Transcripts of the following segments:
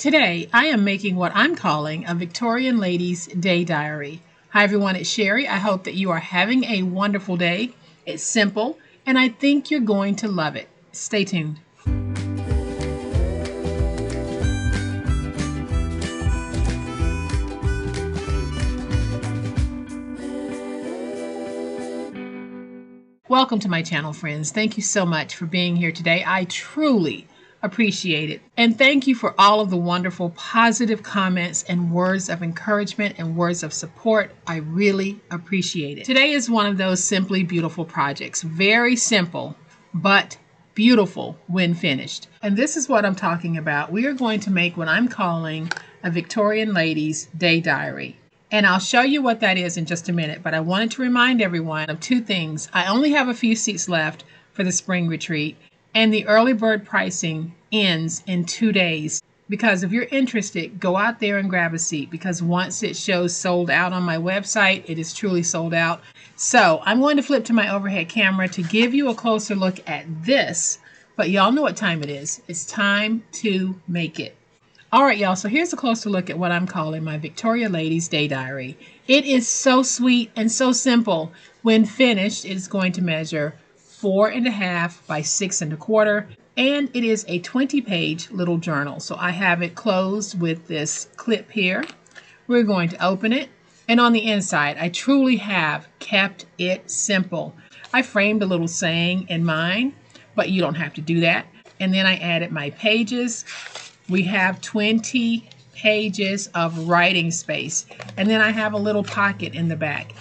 Today, I am making what I'm calling a Victorian Lady's Day Diary. Hi everyone, it's Sherry. I hope that you are having a wonderful day. It's simple, and I think you're going to love it. Stay tuned. Welcome to my channel, friends. Thank you so much for being here today. I truly appreciate it. And thank you for all of the wonderful positive comments and words of encouragement and words of support. I really appreciate it. Today is one of those simply beautiful projects. Very simple, but beautiful when finished. And this is what I'm talking about. We are going to make what I'm calling a Victorian Lady's Day Diary. And I'll show you what that is in just a minute, but I wanted to remind everyone of two things. I only have a few seats left for the spring retreat, and the early bird pricing ends in 2 days. Because if you're interested, go out there and grab a seat, because once it shows sold out on my website, it is truly sold out. So I'm going to flip to my overhead camera to give you a closer look at this, but y'all know what time it is. It's time to make it. All right, y'all, so here's a closer look at what I'm calling my Victoria Lady's Day Diary. It is so sweet and so simple. When finished, it's going to measure 4.5 by 6.25, and it is a 20-page little journal. So I have it closed with this clip here. We're going to open it, and on the inside, I truly have kept it simple. I framed a little saying in mine, but you don't have to do that. And then I added my pages. We have 20 pages of writing space, and then I have a little pocket in the back.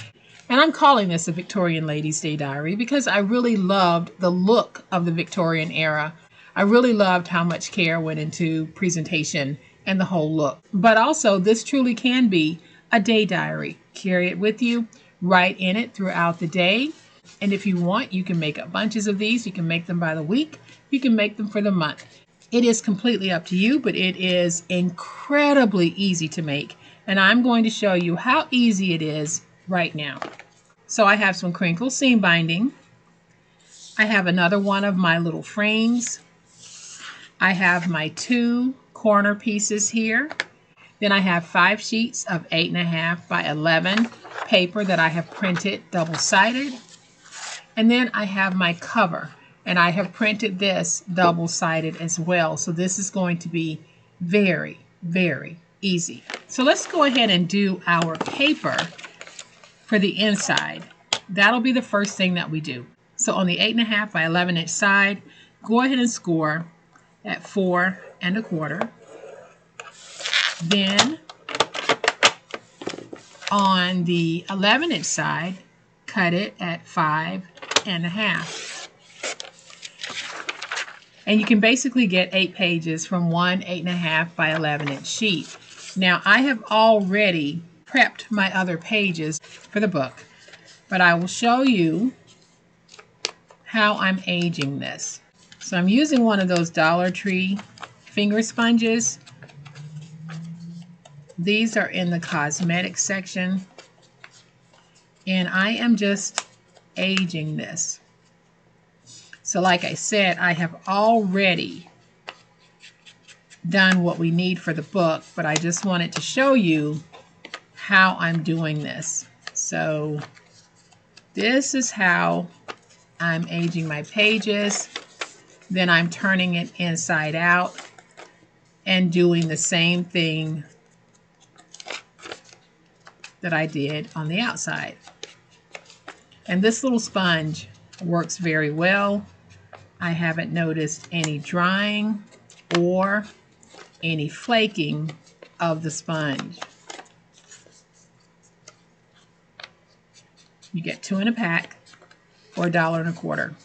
And I'm calling this a Victorian Lady's Day Diary because I really loved the look of the Victorian era. I really loved how much care went into presentation and the whole look. But also, this truly can be a day diary. Carry it with you, write in it throughout the day. And if you want, you can make up bunches of these. You can make them by the week. You can make them for the month. It is completely up to you, but it is incredibly easy to make. And I'm going to show you how easy it is right now. So I have some crinkle seam binding. I have another one of my little frames. I have my 2 corner pieces here. Then I have 5 sheets of 8.5 by 11 paper that I have printed double-sided. And then I have my cover. And I have printed this double-sided as well. So this is going to be very, very easy. So let's go ahead and do our paper for the inside. That'll be the first thing that we do. So on the 8.5 by 11 inch side, go ahead and score at 4.25. Then on the 11 inch side, cut it at 5.5. And you can basically get 8 pages from one 8.5 by 11 inch sheet. Now I have already prepped my other pages for the book, but I will show you how I'm aging this. So I'm using one of those Dollar Tree finger sponges. These are in the cosmetics section, and I am just aging this. So like I said, I have already done what we need for the book, but I just wanted to show you how I'm doing this. So this is how I'm aging my pages. Then I'm turning it inside out and doing the same thing that I did on the outside. And this little sponge works very well. I haven't noticed any drying or any flaking of the sponge. You get 2 in a pack for $1.25.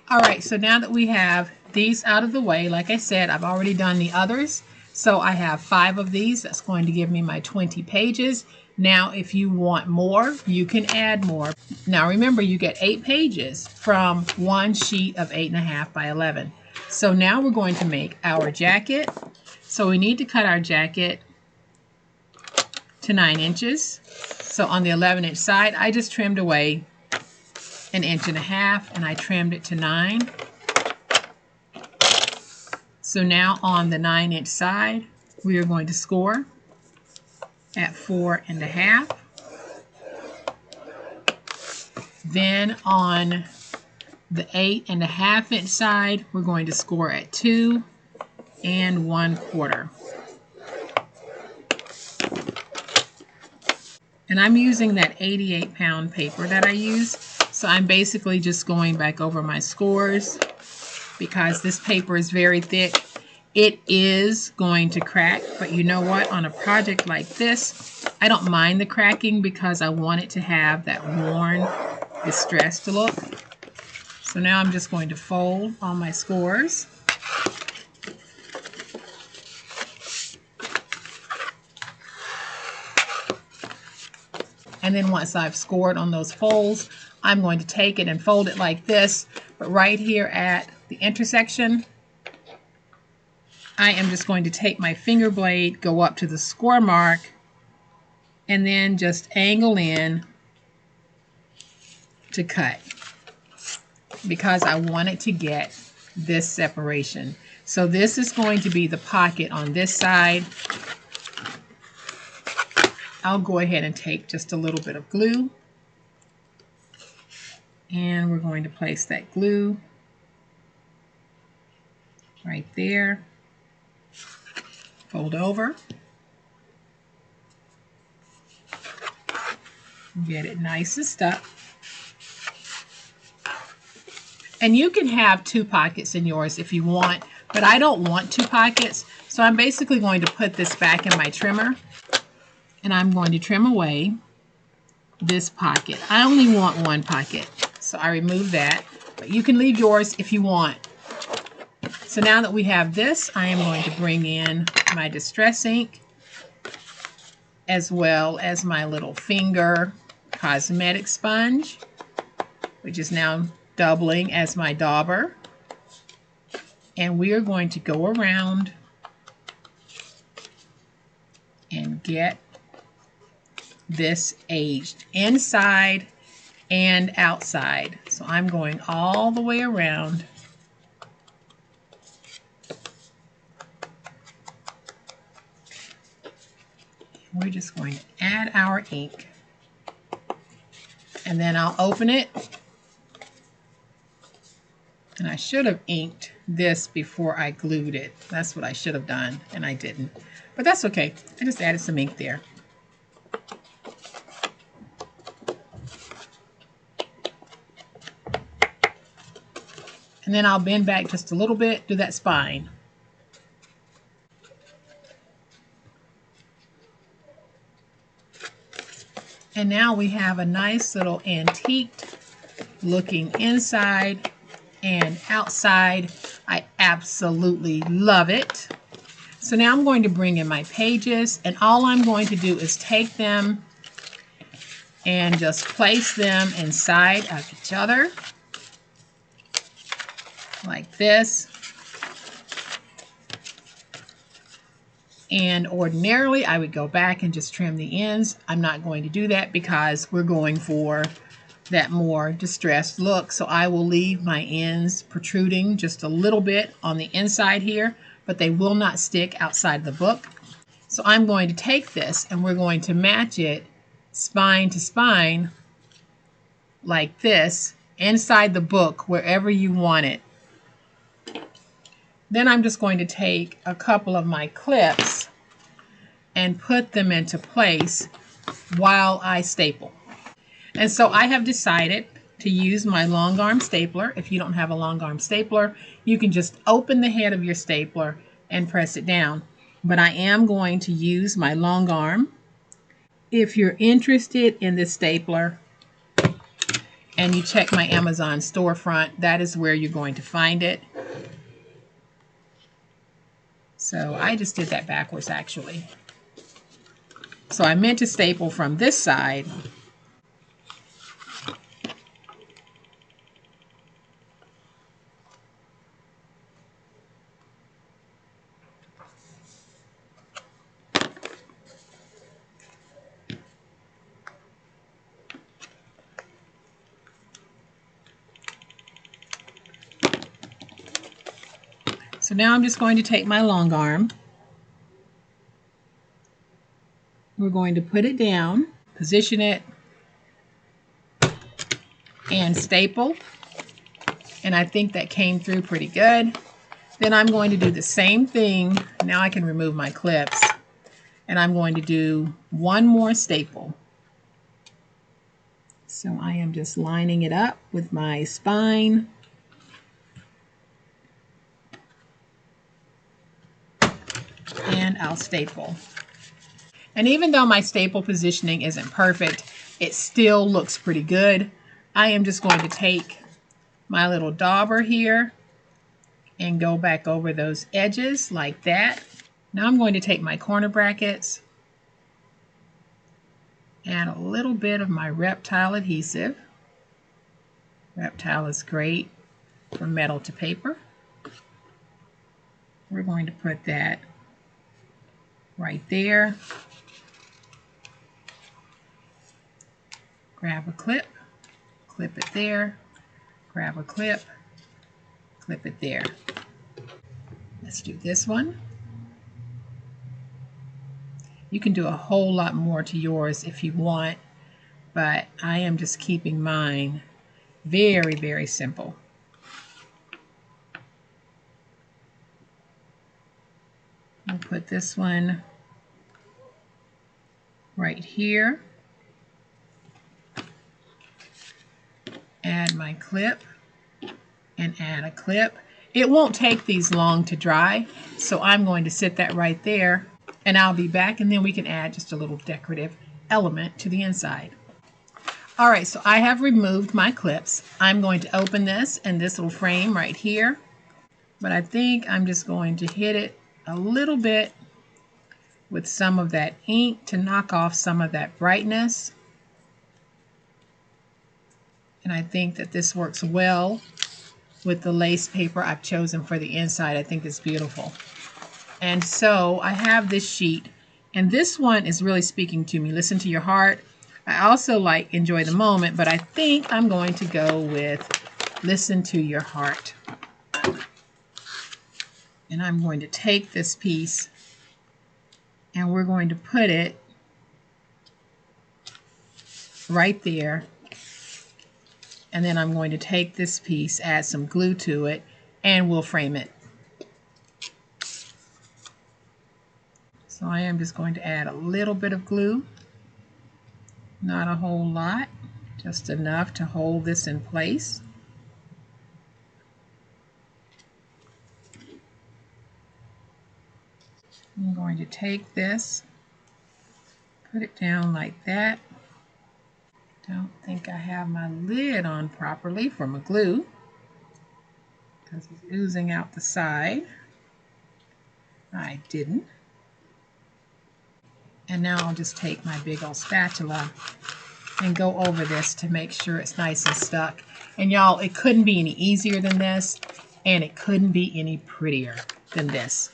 All right, so now that we have these out of the way, like I said, I've already done the others. So I have 5 of these. That's going to give me my 20 pages. Now, if you want more, you can add more. Now, remember, you get 8 pages from one sheet of 8.5 by 11. So now we're going to make our jacket. So we need to cut our jacket to 9 inches. So on the 11 inch side, I just trimmed away 1.5 inches and I trimmed it to 9. So now on the 9-inch side, we are going to score at 4.5. Then on the 8.5-inch side, we're going to score at 2 1/4. And I'm using that 88-pound paper that I use. So I'm basically just going back over my scores because this paper is very thick. It is going to crack, but you know what? On a project like this, I don't mind the cracking because I want it to have that worn, distressed look. So now I'm just going to fold all my scores. And then once I've scored on those folds, I'm going to take it and fold it like this. But right here at the intersection, I am just going to take my finger blade, go up to the score mark, and then just angle in to cut because I wanted to get this separation. So this is going to be the pocket on this side. I'll go ahead and take just a little bit of glue, and we're going to place that glue right there. Fold over. Get it nice and stuck. And you can have 2 pockets in yours if you want, but I don't want 2 pockets. So I'm basically going to put this back in my trimmer, and I'm going to trim away this pocket. I only want 1 pocket, so I remove that, but you can leave yours if you want. So now that we have this, I am going to bring in my distress ink as well as my little finger cosmetic sponge, which is now doubling as my dauber. And we are going to go around and get this aged inside and outside. So I'm going all the way around. We're just going to add our ink, and then I'll open it. And I should have inked this before I glued it. That's what I should have done, and I didn't. But that's okay. I just added some ink there. And then I'll bend back just a little bit, do that spine. And now we have a nice little antiqued looking inside and outside. I absolutely love it. So now I'm going to bring in my pages, and all I'm going to do is take them and just place them inside of each other like this. And ordinarily I would go back and just trim the ends. I'm not going to do that because we're going for that more distressed look. So I will leave my ends protruding just a little bit on the inside here, but they will not stick outside the book. So I'm going to take this and we're going to match it spine to spine like this inside the book wherever you want it. Then I'm just going to take a couple of my clips and put them into place while I staple. And so I have decided to use my long arm stapler. If you don't have a long arm stapler, you can just open the head of your stapler and press it down. But I am going to use my long arm. If you're interested in this stapler and you check my Amazon storefront, that is where you're going to find it. So I just did that backwards actually. So I meant to staple from this side. So So now I'm just going to take my long arm. We're going to put it down, position it, and staple. And I think that came through pretty good. Then I'm going to do the same thing. Now I can remove my clips. And I'm going to do one more staple. So I am just lining it up with my spine. And I'll staple. And even though my staple positioning isn't perfect, it still looks pretty good. I am just going to take my little dauber here and go back over those edges like that. Now I'm going to take my corner brackets, add a little bit of my Reptile adhesive. Reptile is great for metal to paper. We're going to put that right there. Grab a clip, clip it there, grab a clip it there. Let's do this one. You can do a whole lot more to yours if you want, but I am just keeping mine very, very simple. I'll put this one right here. Add my clip and add a clip. It won't take these long to dry, so I'm going to sit that right there and I'll be back, and then we can add just a little decorative element to the inside. All right, so I have removed my clips. I'm going to open this and this little frame right here, but I think I'm just going to hit it a little bit with some of that ink to knock off some of that brightness. And I think that this works well with the lace paper I've chosen for the inside. I think it's beautiful. And so I have this sheet, and this one is really speaking to me. Listen to your heart. I also like enjoy the moment, but I think I'm going to go with listen to your heart. And I'm going to take this piece and we're going to put it right there. And then I'm going to take this piece, add some glue to it, and we'll frame it. So I am just going to add a little bit of glue, not a whole lot, just enough to hold this in place. I'm going to take this, put it down like that. Don't think I have my lid on properly for my glue because it's oozing out the side. I didn't. And now I'll just take my big old spatula and go over this to make sure it's nice and stuck. And y'all, it couldn't be any easier than this, and it couldn't be any prettier than this.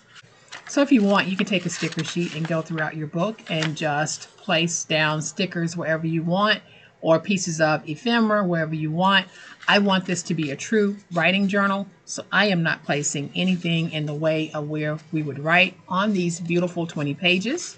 So if you want, you can take a sticker sheet and go throughout your book and just place down stickers wherever you want, or pieces of ephemera wherever you want. I want this to be a true writing journal, so I am not placing anything in the way of where we would write on these beautiful 20 pages.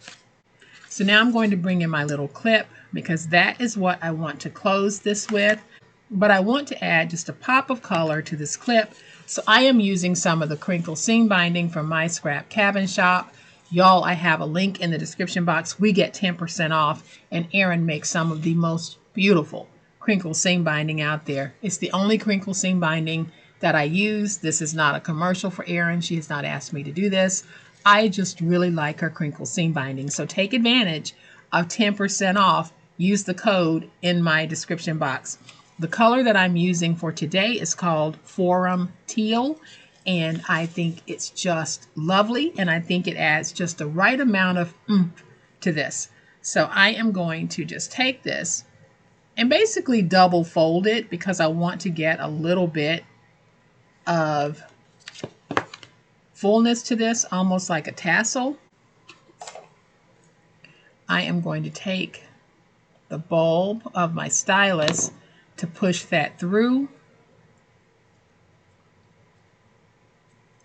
So now I'm going to bring in my little clip because that is what I want to close this with. But I want to add just a pop of color to this clip. So I am using some of the crinkle seam binding from my scrap cabin shop. Y'all, I have a link in the description box. We get 10% off, and Erin makes some of the most beautiful crinkle seam binding out there. It's the only crinkle seam binding that I use. This is not a commercial for Erin. She has not asked me to do this. I just really like her crinkle seam binding. So take advantage of 10% off. Use the code in my description box. The color that I'm using for today is called Forum Teal, and I think it's just lovely, and I think it adds just the right amount of oomph to this. So I am going to just take this and basically double fold it because I want to get a little bit of fullness to this, almost like a tassel. I am going to take the bulb of my stylus to push that through.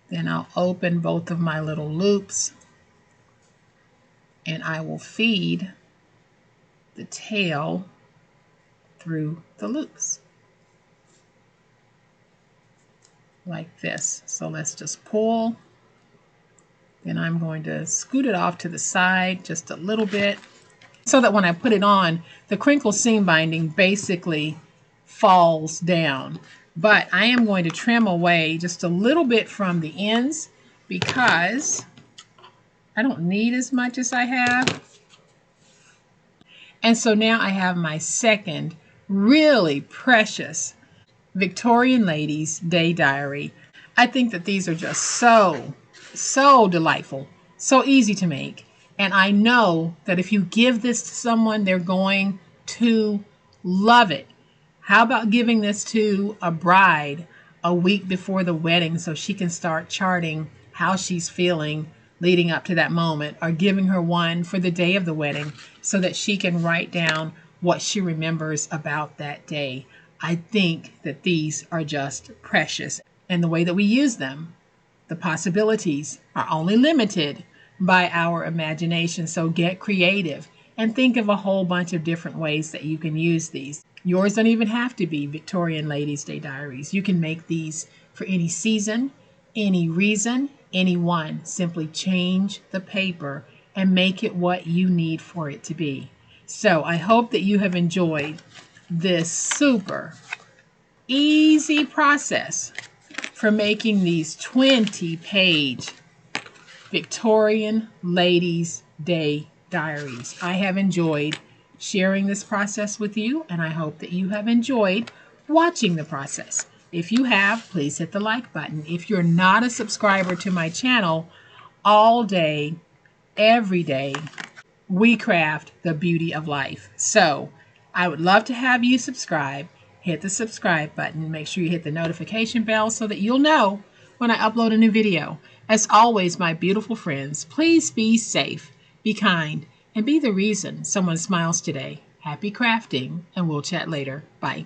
Then I'll open both of my little loops and I will feed the tail through the loops like this. So let's just pull. Then I'm going to scoot it off to the side just a little bit so that when I put it on, the crinkle seam binding basically falls down. But I am going to trim away just a little bit from the ends because I don't need as much as I have. And so now I have my second really precious Victorian Ladies Day Diary. I think that these are just so delightful, so easy to make. And I know that if you give this to someone, they're going to love it. How about giving this to a bride a week before the wedding so she can start charting how she's feeling leading up to that moment, or giving her one for the day of the wedding so that she can write down what she remembers about that day. I think that these are just precious. And the way that we use them, the possibilities are only limited by our imagination. So get creative and think of a whole bunch of different ways that you can use these. Yours don't even have to be Victorian Ladies Day Diaries. You can make these for any season, any reason, anyone. Simply change the paper and make it what you need for it to be. So I hope that you have enjoyed this super easy process for making these 20-page Victorian Ladies Day Diaries. I have enjoyed sharing this process with you, and I hope that you have enjoyed watching the process. If you have, please hit the like button. If you're not a subscriber to my channel, all day, every day, we craft the beauty of life. So I would love to have you subscribe. Hit the subscribe button. Make sure you hit the notification bell so that you'll know when I upload a new video. As always, my beautiful friends, please be safe, be kind, and be the reason someone smiles today. Happy crafting, and we'll chat later. Bye.